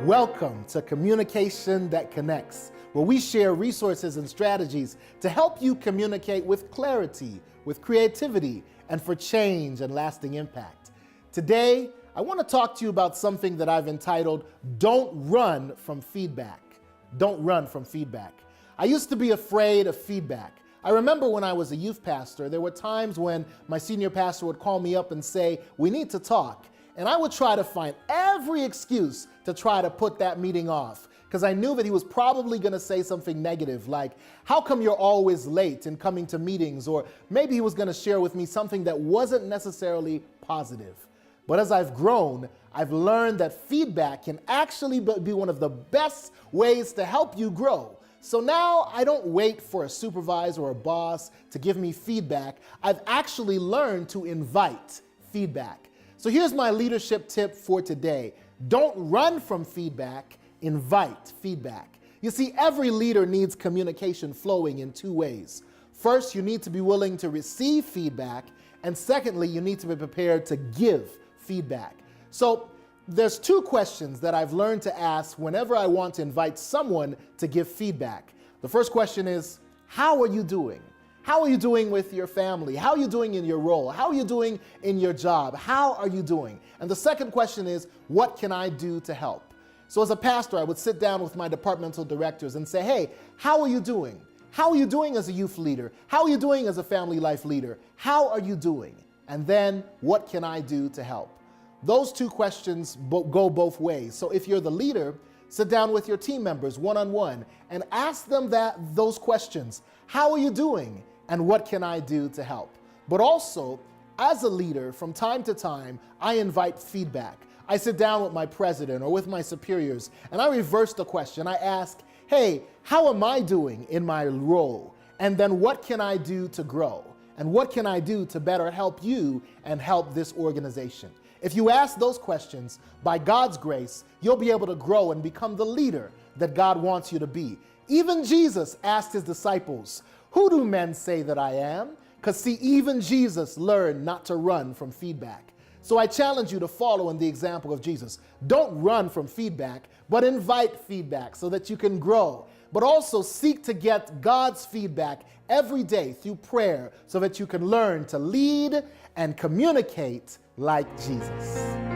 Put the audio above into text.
Welcome to Communication That Connects, where we share resources and strategies to help you communicate with clarity, with creativity, and for change and lasting impact. Today, I want to talk to you about something that I've entitled, Don't Run from Feedback. Don't run from feedback. I used to be afraid of feedback. I remember when I was a youth pastor, there were times when my senior pastor would call me up and say, "We need to talk." And I would try to find every excuse to try to put that meeting off, because I knew that he was probably going to say something negative like, "How come you're always late in coming to meetings?" Or maybe he was going to share with me something that wasn't necessarily positive. But as I've grown, I've learned that feedback can actually be one of the best ways to help you grow. So now I don't wait for a supervisor or a boss to give me feedback. I've actually learned to invite feedback. So here's my leadership tip for today. Don't run from feedback, invite feedback. You see, every leader needs communication flowing in two ways. First, you need to be willing to receive feedback, and secondly, you need to be prepared to give feedback. So there's two questions that I've learned to ask whenever I want to invite someone to give feedback. The first question is, how are you doing? How are you doing with your family? How are you doing in your role? How are you doing in your job? How are you doing? And the second question is, what can I do to help? So as a pastor, I would sit down with my departmental directors and say, hey, how are you doing? How are you doing as a youth leader? How are you doing as a family life leader? How are you doing? And then, what can I do to help? Those two questions go both ways. So if you're the leader, sit down with your team members one-on-one and ask them those questions. How are you doing? And what can I do to help? But also, as a leader, from time to time, I invite feedback. I sit down with my president or with my superiors, and I reverse the question. I ask, hey, how am I doing in my role? And then what can I do to grow? And what can I do to better help you and help this organization? If you ask those questions, by God's grace, you'll be able to grow and become the leader that God wants you to be. Even Jesus asked his disciples, who do men say that I am? Because see, even Jesus learned not to run from feedback. So I challenge you to follow in the example of Jesus. Don't run from feedback, but invite feedback so that you can grow. But also seek to get God's feedback every day through prayer so that you can learn to lead and communicate like Jesus.